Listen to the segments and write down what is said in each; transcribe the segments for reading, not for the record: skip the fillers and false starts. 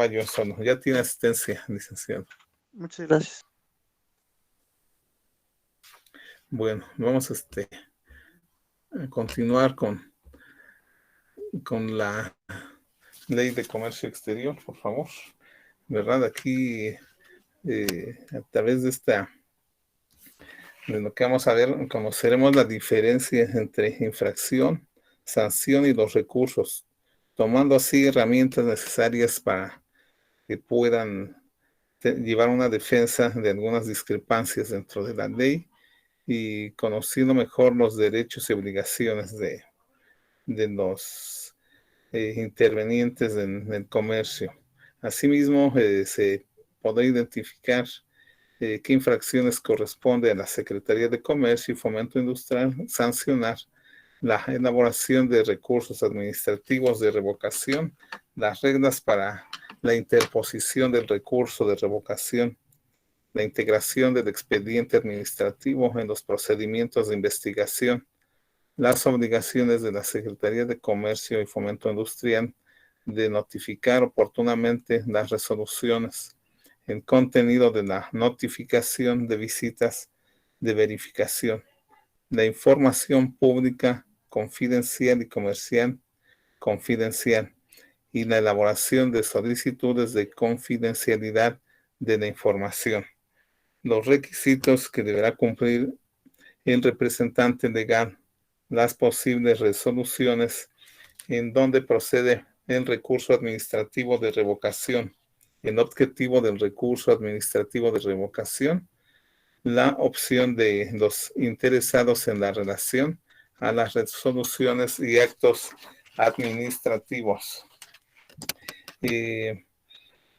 yo solo. Ya tiene asistencia, licenciado. Muchas gracias. Bueno, vamos a continuar con la ley de comercio exterior, por favor. ¿Verdad? Aquí, a través de lo que vamos a ver, conoceremos la diferencia entre infracción, sanción y los recursos, tomando así herramientas necesarias para que puedan llevar una defensa de algunas discrepancias dentro de la ley y conociendo mejor los derechos y obligaciones de los intervenientes en el comercio. Asimismo, se podrá identificar qué infracciones corresponde a la Secretaría de Comercio y Fomento Industrial sancionar, la elaboración de recursos administrativos de revocación, las reglas para la interposición del recurso de revocación, la integración del expediente administrativo en los procedimientos de investigación, las obligaciones de la Secretaría de Comercio y Fomento Industrial de notificar oportunamente las resoluciones, el contenido de la notificación de visitas de verificación, la información pública confidencial y comercial confidencial y la elaboración de solicitudes de confidencialidad de la información. Los requisitos que deberá cumplir el representante legal, las posibles resoluciones en donde procede el recurso administrativo de revocación, el objetivo del recurso administrativo de revocación, la opción de los interesados en la relación a las resoluciones y actos administrativos.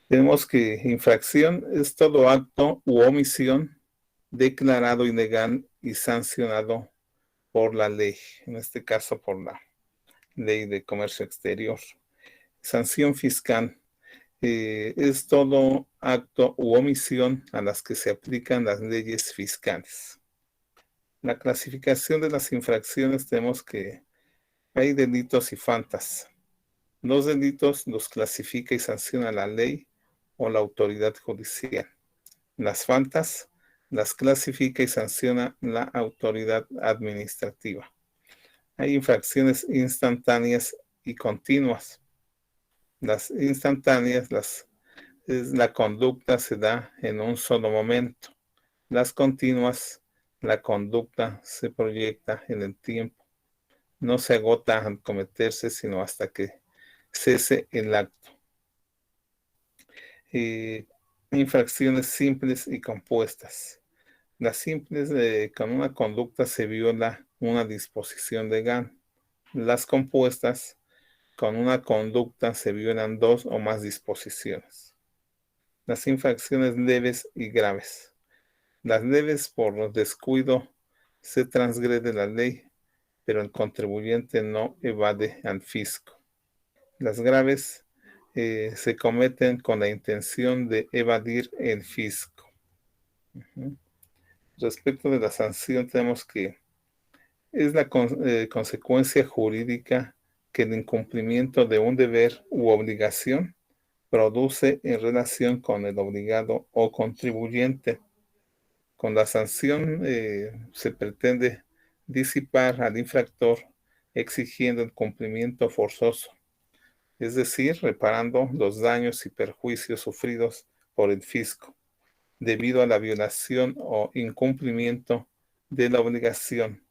Tenemos que infracción es todo acto u omisión declarado ilegal y sancionado por la ley, en este caso por la ley de comercio exterior. Sanción fiscal es todo acto u omisión a las que se aplican las leyes fiscales. La clasificación de las infracciones tenemos que hay delitos y faltas. Los delitos los clasifica y sanciona la ley o la autoridad judicial. Las faltas las clasifica y sanciona la autoridad administrativa. Hay infracciones instantáneas y continuas. Las instantáneas, la conducta se da en un solo momento. Las continuas, la conducta se proyecta en el tiempo. No se agota al cometerse, sino hasta que cese el acto. Infracciones simples y compuestas. Las simples, con una conducta se viola una disposición legal. Las compuestas, con una conducta se violan dos o más disposiciones. Las infracciones leves y graves. Las leves por descuido se transgrede la ley, pero el contribuyente no evade al fisco. Las graves se cometen con la intención de evadir el fisco. Respecto de la sanción, tenemos que es la consecuencia jurídica que el incumplimiento de un deber u obligación produce en relación con el obligado o contribuyente. Con la sanción se pretende disipar al infractor exigiendo el cumplimiento forzoso, es decir, reparando los daños y perjuicios sufridos por el fisco debido a la violación o incumplimiento de la obligación,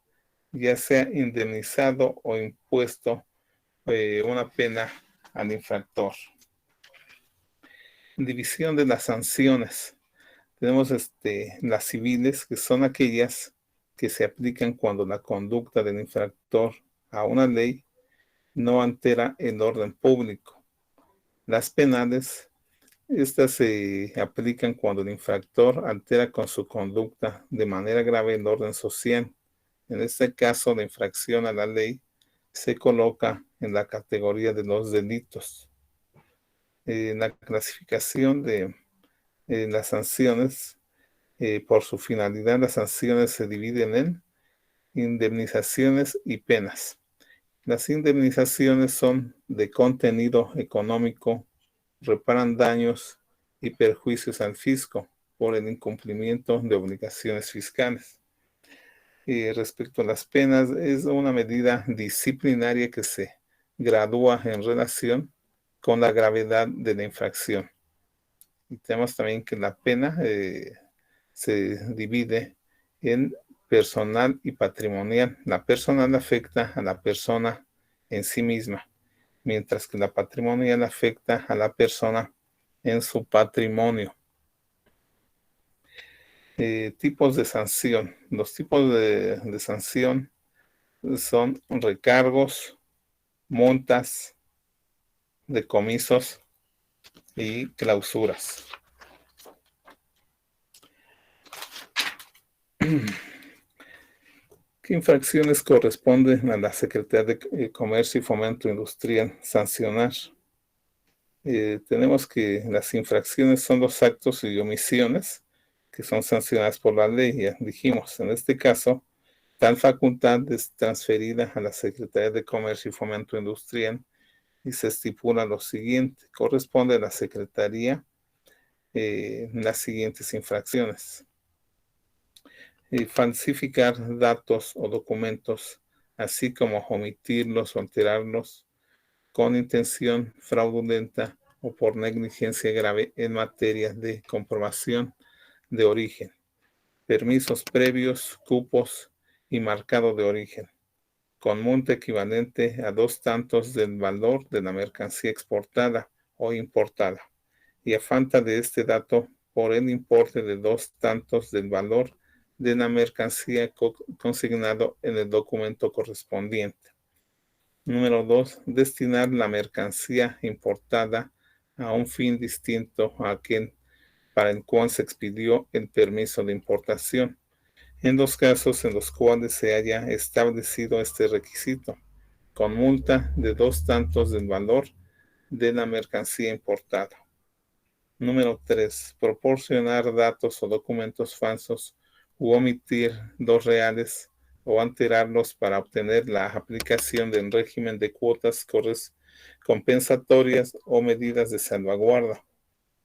ya sea indemnizado o impuesto una pena al infractor. División de las sanciones. Tenemos las civiles, que son aquellas que se aplican cuando la conducta del infractor a una ley no altera el orden público. Las penales, estas se aplican cuando el infractor altera con su conducta de manera grave el orden social. En este caso, la infracción a la ley se coloca en la categoría de los delitos. La clasificación de las sanciones, por su finalidad, las sanciones se dividen en indemnizaciones y penas. Las indemnizaciones son de contenido económico reparan daños y perjuicios al fisco por el incumplimiento de obligaciones fiscales. Y respecto a las penas, es una medida disciplinaria que se gradúa en relación con la gravedad de la infracción. Y tenemos también que la pena se divide en personal y patrimonial. La personal afecta a la persona en sí misma, mientras que la patrimonial afecta a la persona en su patrimonio. Tipos de sanción. Los tipos de sanción son recargos, multas, decomisos y clausuras. ¿Qué infracciones corresponden a la Secretaría de Comercio y Fomento Industrial sancionar? Tenemos que las infracciones son los actos y omisiones que son sancionadas por la ley. Ya dijimos, en este caso, tal facultad es transferida a la Secretaría de Comercio y Fomento Industrial y se estipula lo siguiente. Corresponde a la Secretaría las siguientes infracciones. Falsificar datos o documentos, así como omitirlos o alterarlos con intención fraudulenta o por negligencia grave en materia de comprobación de origen, permisos previos, cupos y marcado de origen, con multa equivalente a 2 tantos del valor de la mercancía exportada o importada, y a falta de este dato por el importe de 2 tantos del valor de la mercancía consignado en el documento correspondiente. Número 2. Destinar la mercancía importada a un fin distinto a aquel para el cual se expidió el permiso de importación, en los casos en los cuales se haya establecido este requisito, con multa de 2 tantos del valor de la mercancía importada. Número 3. Proporcionar datos o documentos falsos u omitir los reales o alterarlos para obtener la aplicación del régimen de cuotas compensatorias o medidas de salvaguarda,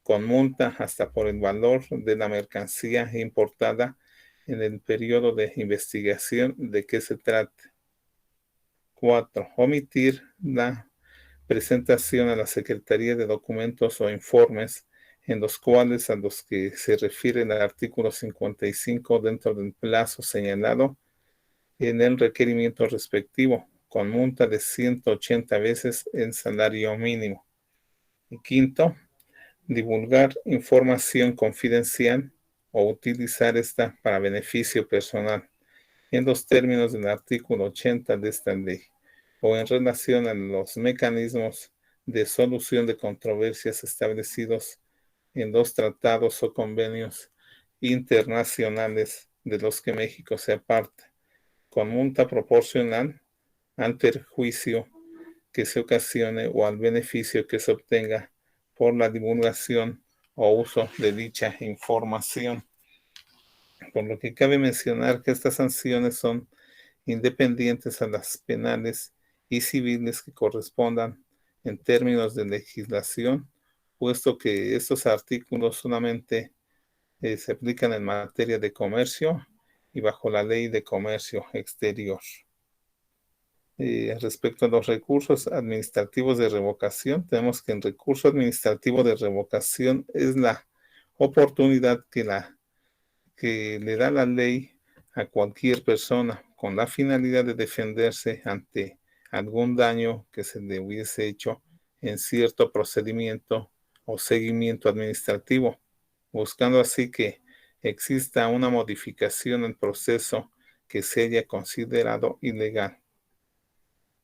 con multa hasta por el valor de la mercancía importada en el periodo de investigación de que se trate. 4. Omitir la presentación a la Secretaría de documentos o informes en los cuales a los que se refiere el artículo 55 dentro del plazo señalado en el requerimiento respectivo, con multa de 180 veces el salario mínimo. Y 5. Divulgar información confidencial o utilizar esta para beneficio personal en los términos del artículo 80 de esta ley o en relación a los mecanismos de solución de controversias establecidos en los tratados o convenios internacionales de los que México sea parte, con multa proporcional al perjuicio que se ocasione o al beneficio que se obtenga por la divulgación o uso de dicha información. Por lo que cabe mencionar que estas sanciones son independientes a las penales y civiles que correspondan en términos de legislación, puesto que estos artículos solamente se aplican en materia de comercio y bajo la ley de comercio exterior. Respecto a los recursos administrativos de revocación, tenemos que el recurso administrativo de revocación es la oportunidad que le da la ley a cualquier persona con la finalidad de defenderse ante algún daño que se le hubiese hecho en cierto procedimiento o seguimiento administrativo, buscando así que exista una modificación en proceso que se haya considerado ilegal.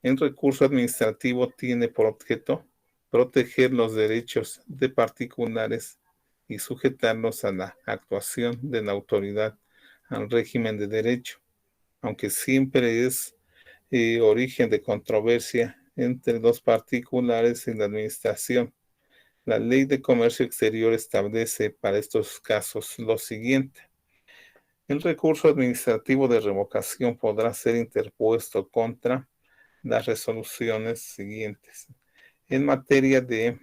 El recurso administrativo tiene por objeto proteger los derechos de particulares y sujetarlos a la actuación de la autoridad al régimen de derecho, aunque siempre es origen de controversia entre los particulares y la administración. La Ley de Comercio Exterior establece para estos casos lo siguiente. El recurso administrativo de revocación podrá ser interpuesto contra las resoluciones siguientes. En materia de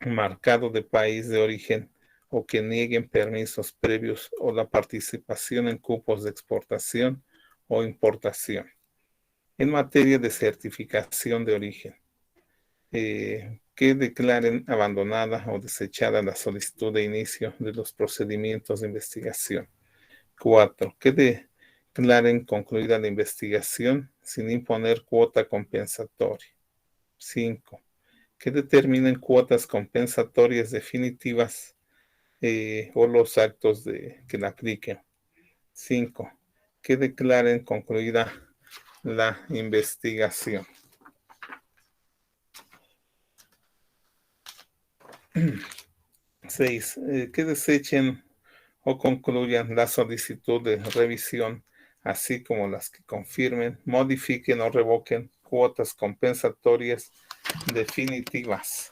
marcado de país de origen o que nieguen permisos previos o la participación en cupos de exportación o importación. En materia de certificación de origen, que declaren abandonada o desechada la solicitud de inicio de los procedimientos de investigación. 4. Que declaren concluida la investigación sin imponer cuota compensatoria. 5. Que determinen cuotas compensatorias definitivas o los actos que la apliquen. 5. Que declaren concluida la investigación. 6. Que desechen o concluyan la solicitud de revisión, así como las que confirmen, modifiquen o revoquen cuotas compensatorias definitivas.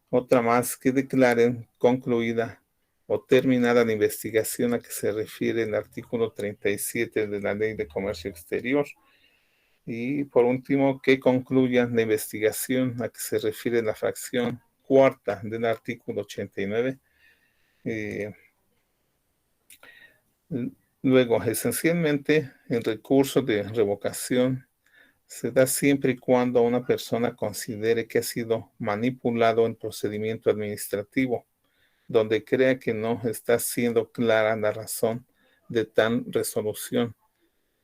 Otra más, que declaren concluida o terminada la investigación a que se refiere el artículo 37 de la Ley de Comercio Exterior. Y por último, que concluyan la investigación a que se refiere la fracción cuarta del artículo 89. Luego, esencialmente, el recurso de revocación se da siempre y cuando una persona considere que ha sido manipulado en procedimiento administrativo, donde crea que no está siendo clara la razón de tal resolución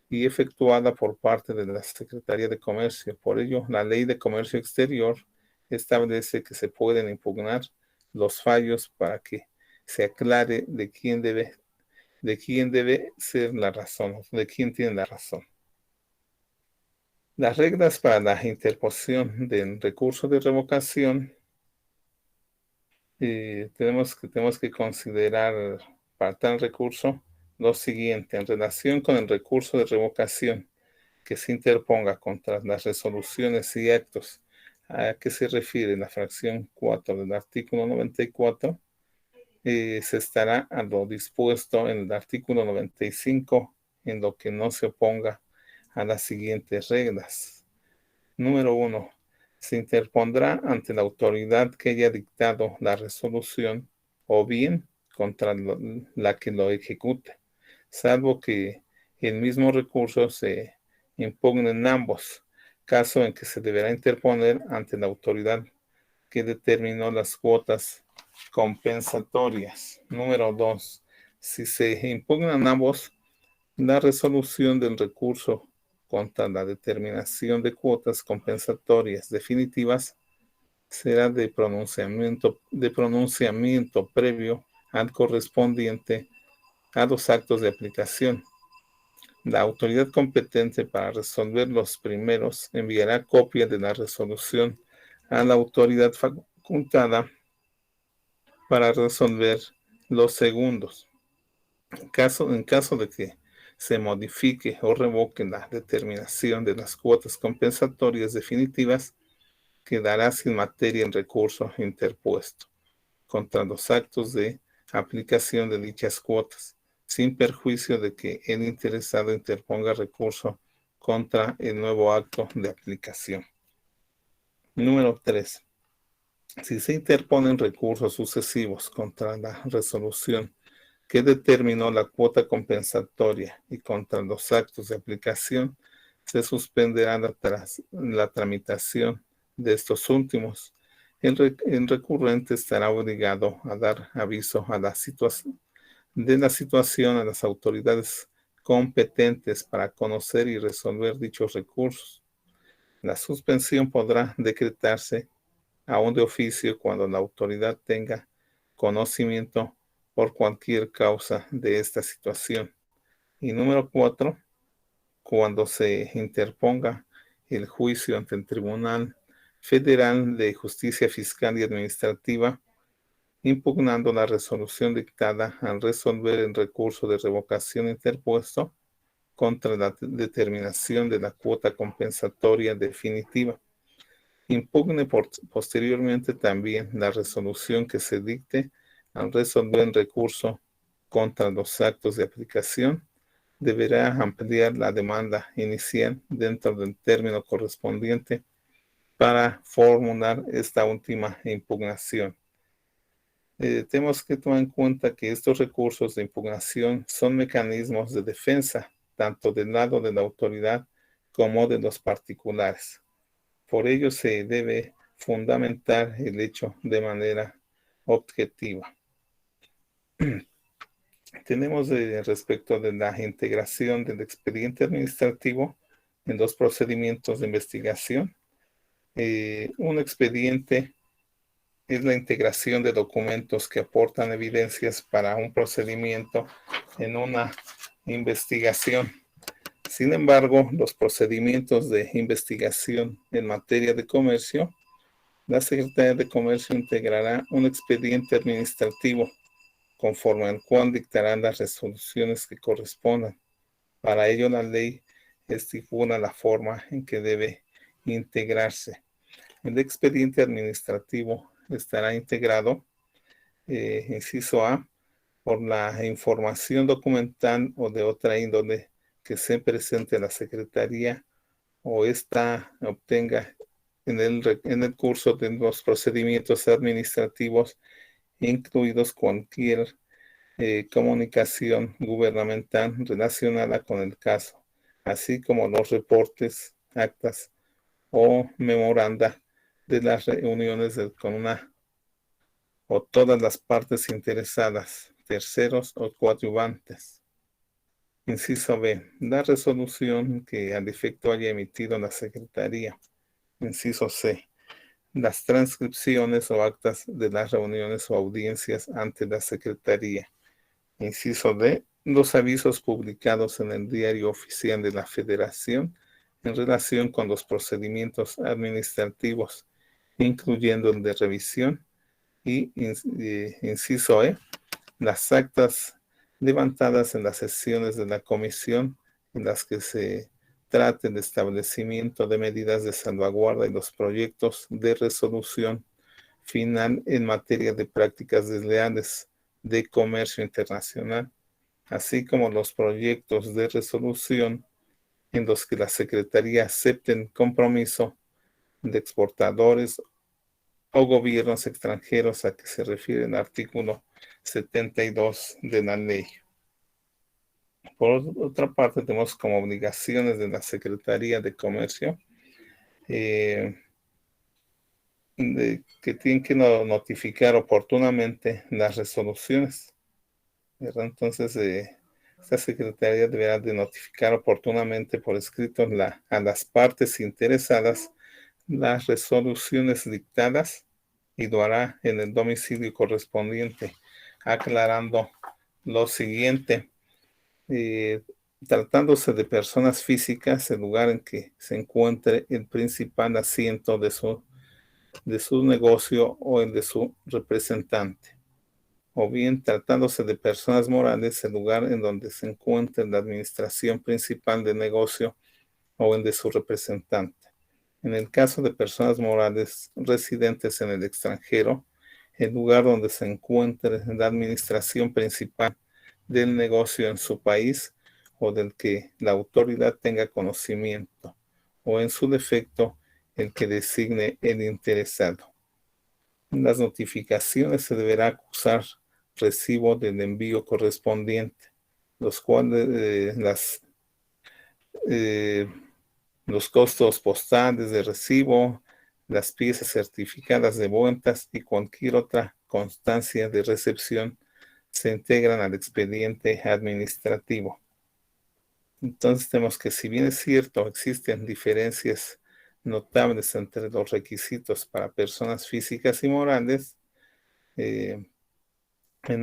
y efectuada por parte de la Secretaría de Comercio. Por ello, la Ley de Comercio Exterior establece que se pueden impugnar los fallos para que se aclare de quién debe ser la razón, de quién tiene la razón. Las reglas para la interposición del recurso de revocación, tenemos que considerar para tal recurso lo siguiente: en relación con el recurso de revocación que se interponga contra las resoluciones y actos a que se refiere la fracción 4 del artículo 94, se estará a lo dispuesto en el artículo 95, en lo que no se oponga a las siguientes reglas. Número 1. Se interpondrá ante la autoridad que haya dictado la resolución o bien contra la que lo ejecute, salvo que el mismo recurso se impugne en ambos, caso en que se deberá interponer ante la autoridad que determinó las cuotas compensatorias. Número 2. Si se impugnan ambos, la resolución del recurso contra la determinación de cuotas compensatorias definitivas será de pronunciamiento previo al correspondiente a los actos de aplicación. La autoridad competente para resolver los primeros enviará copia de la resolución a la autoridad facultada para resolver los segundos. En caso de que se modifique o revoque la determinación de las cuotas compensatorias definitivas, quedará sin materia en recurso interpuesto contra los actos de aplicación de dichas cuotas, sin perjuicio de que el interesado interponga recurso contra el nuevo acto de aplicación. Número 3. Si se interponen recursos sucesivos contra la resolución que determinó la cuota compensatoria y contra los actos de aplicación, se suspenderá la tramitación de estos últimos. El recurrente estará obligado a dar aviso de la situación a las autoridades competentes para conocer y resolver dichos recursos. La suspensión podrá decretarse aún de oficio cuando la autoridad tenga conocimiento por cualquier causa de esta situación. Y número 4, cuando se interponga el juicio ante el Tribunal Federal de Justicia Fiscal y Administrativa, impugnando la resolución dictada al resolver el recurso de revocación interpuesto contra la determinación de la cuota compensatoria definitiva. Impugne posteriormente también la resolución que se dicte al resolver el recurso contra los actos de aplicación. Deberá ampliar la demanda inicial dentro del término correspondiente para formular esta última impugnación. Tenemos que tomar en cuenta que estos recursos de impugnación son mecanismos de defensa, tanto del lado de la autoridad como de los particulares. Por ello se debe fundamentar el hecho de manera objetiva. Tenemos respecto de la integración del expediente administrativo en dos procedimientos de investigación. Un expediente es la integración de documentos que aportan evidencias para un procedimiento en una investigación. Sin embargo, los procedimientos de investigación en materia de comercio, la Secretaría de Comercio integrará un expediente administrativo conforme al cual dictarán las resoluciones que correspondan. Para ello, la ley estipula la forma en que debe integrarse. El expediente administrativo estará integrado, inciso A, por la información documental o de otra índole que se presente a la Secretaría o ésta obtenga en el curso de los procedimientos administrativos, incluidos cualquier comunicación gubernamental relacionada con el caso, así como los reportes, actas o memoranda de las reuniones con una o todas las partes interesadas, terceros o coadyuvantes. Inciso B. La resolución que al efecto haya emitido la Secretaría. Inciso C. Las transcripciones o actas de las reuniones o audiencias ante la Secretaría. Inciso D. Los avisos publicados en el Diario Oficial de la Federación en relación con los procedimientos administrativos, incluyendo el de revisión. Y inciso E. Las actas levantadas en las sesiones de la comisión en las que se trate de establecimiento de medidas de salvaguarda y los proyectos de resolución final en materia de prácticas desleales de comercio internacional, así como los proyectos de resolución en los que la Secretaría acepte el compromiso de exportadores o gobiernos extranjeros a que se refiere el artículo 72 de la ley. Por otra parte, tenemos como obligaciones de la Secretaría de Comercio que tienen que notificar oportunamente las resoluciones, ¿verdad? Entonces, esta Secretaría deberá de notificar oportunamente por escrito a las partes interesadas las resoluciones dictadas y lo hará en el domicilio correspondiente, aclarando lo siguiente. Tratándose de personas físicas, el lugar en que se encuentre el principal asiento de su negocio o el de su representante. O bien, tratándose de personas morales, el lugar en donde se encuentre la administración principal del negocio o el de su representante. En el caso de personas morales residentes en el extranjero, el lugar donde se encuentre la administración principal del negocio en su país o del que la autoridad tenga conocimiento, o en su defecto, el que designe el interesado. En las notificaciones se deberá acusar recibo del envío correspondiente, los cuales los costos postales de recibo, las piezas certificadas de ventas y cualquier otra constancia de recepción se integran al expediente administrativo. Entonces tenemos que, si bien es cierto, existen diferencias notables entre los requisitos para personas físicas y morales, en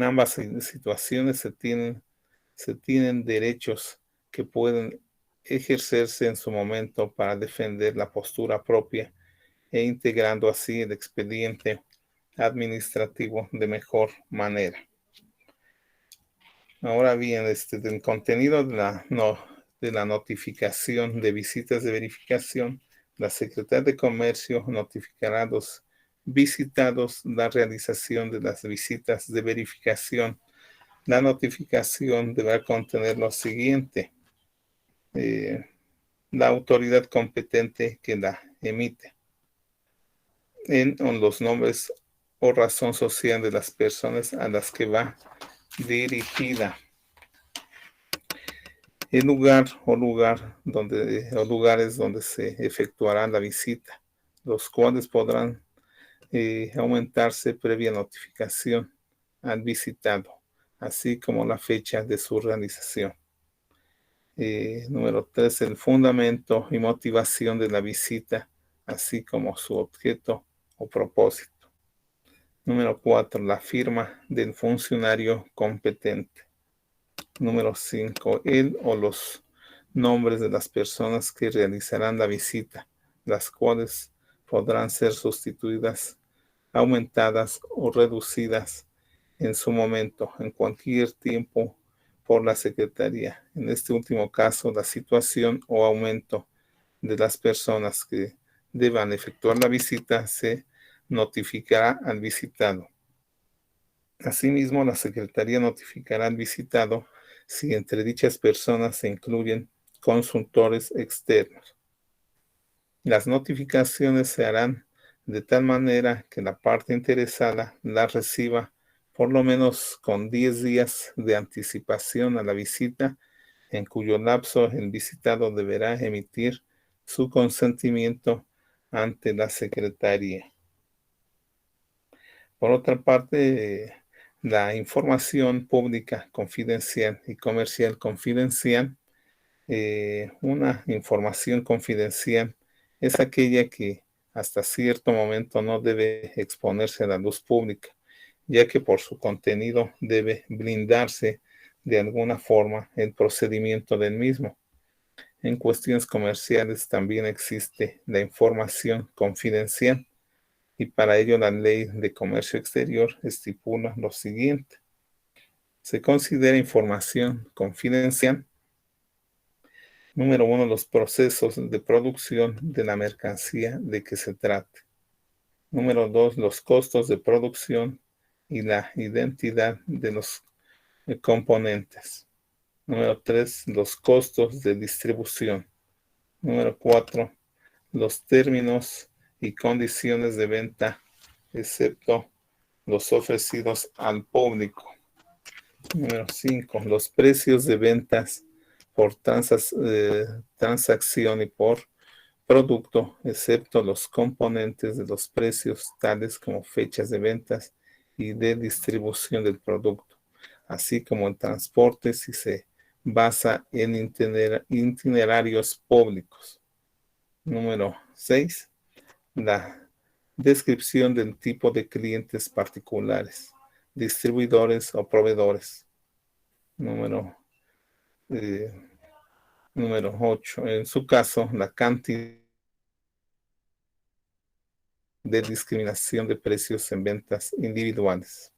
ambas situaciones se tienen derechos que pueden ejercerse en su momento para defender la postura propia e integrando así el expediente administrativo de mejor manera. Ahora bien, del contenido de la notificación de visitas de verificación, la Secretaría de Comercio notificará a los visitados la realización de las visitas de verificación. La notificación deberá contener lo siguiente: la autoridad competente que la emite, en los nombres o razón social de las personas a las que va dirigida. El lugar o lugares donde se efectuará la visita, los cuales podrán aumentarse previa notificación al visitado, así como la fecha de su realización. Número 3, el fundamento y motivación de la visita, así como su objeto o propósito. Número 4, la firma del funcionario competente. Número 5, el o los nombres de las personas que realizarán la visita, las cuales podrán ser sustituidas, aumentadas o reducidas en su momento, en cualquier tiempo, por la Secretaría. En este último caso, la situación o aumento de las personas que deban efectuar la visita se notificará al visitado. Asimismo, la Secretaría notificará al visitado si entre dichas personas se incluyen consultores externos. Las notificaciones se harán de tal manera que la parte interesada la reciba por lo menos con 10 días de anticipación a la visita, en cuyo lapso el visitado deberá emitir su consentimiento ante la Secretaría. Por otra parte, la información pública confidencial y comercial confidencial, una información confidencial es aquella que hasta cierto momento no debe exponerse a la luz pública, ya que por su contenido debe blindarse de alguna forma el procedimiento del mismo. En cuestiones comerciales también existe la información confidencial, y para ello la Ley de Comercio Exterior estipula lo siguiente. Se considera información confidencial: número 1, los procesos de producción de la mercancía de que se trate. Número 2, los costos de producción y la identidad de los componentes. Número 3, los costos de distribución. Número 4, los términos y condiciones de venta, excepto los ofrecidos al público. Número 5, los precios de ventas por transacción y por producto, excepto los componentes de los precios, tales como fechas de ventas y de distribución del producto, así como el transporte si se basa en itinerarios públicos. Número 6, la descripción del tipo de clientes particulares, distribuidores o proveedores. Eh, Número 8, en su caso, la cantidad de discriminación de precios en ventas individuales.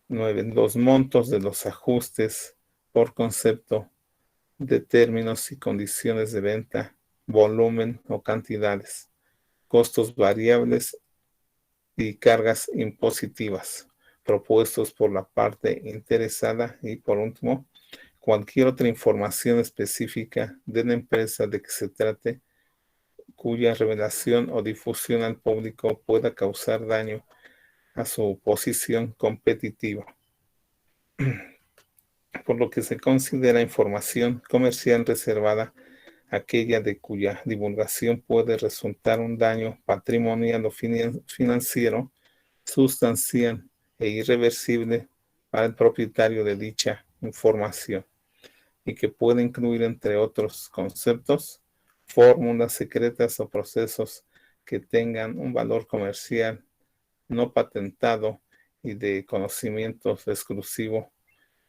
9, los montos de los ajustes por concepto de términos y condiciones de venta, volumen o cantidades, costos variables y cargas impositivas propuestos por la parte interesada. Y por último, cualquier otra información específica de la empresa de que se trate, cuya revelación o difusión al público pueda causar daño a su posición competitiva, por lo que se considera información comercial reservada aquella de cuya divulgación puede resultar un daño patrimonial o financiero sustancial e irreversible para el propietario de dicha información, y que puede incluir, entre otros conceptos, fórmulas secretas o procesos que tengan un valor comercial no patentado y de conocimientos exclusivo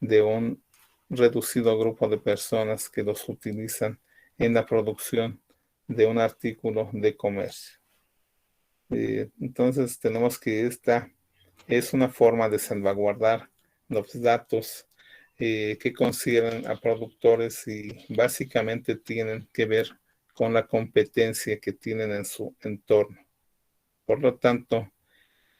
de un reducido grupo de personas que los utilizan en la producción de un artículo de comercio. Entonces tenemos que esta es una forma de salvaguardar los datos que consideran a productores, y básicamente tienen que ver con la competencia que tienen en su entorno. Por lo tanto,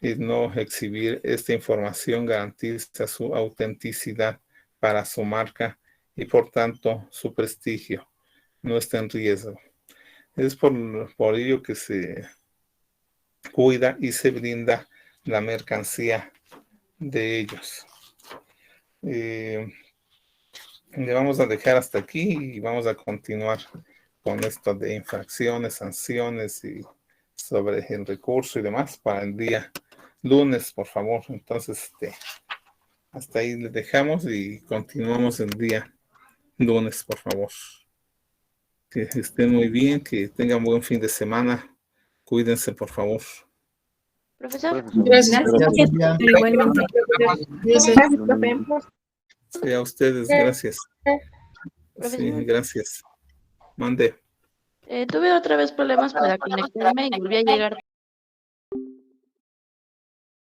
no exhibir esta información garantiza su autenticidad para su marca y por tanto su prestigio no está en riesgo. Es por ello que cuida y se brinda la mercancía de ellos. Le vamos a dejar hasta aquí y vamos a continuar con esto de infracciones, sanciones y sobre el recurso y demás para el día lunes, por favor. Entonces, hasta ahí le dejamos y continuamos el día lunes, por favor. Que estén muy bien, que tengan buen fin de semana. Cuídense, por favor. Profesor. Gracias. Gracias. Pero igualmente. Gracias. Gracias, profe. Sí, a ustedes, gracias. Sí, Profesor. gracias. Mande. Tuve otra vez problemas para conectarme y volví a llegar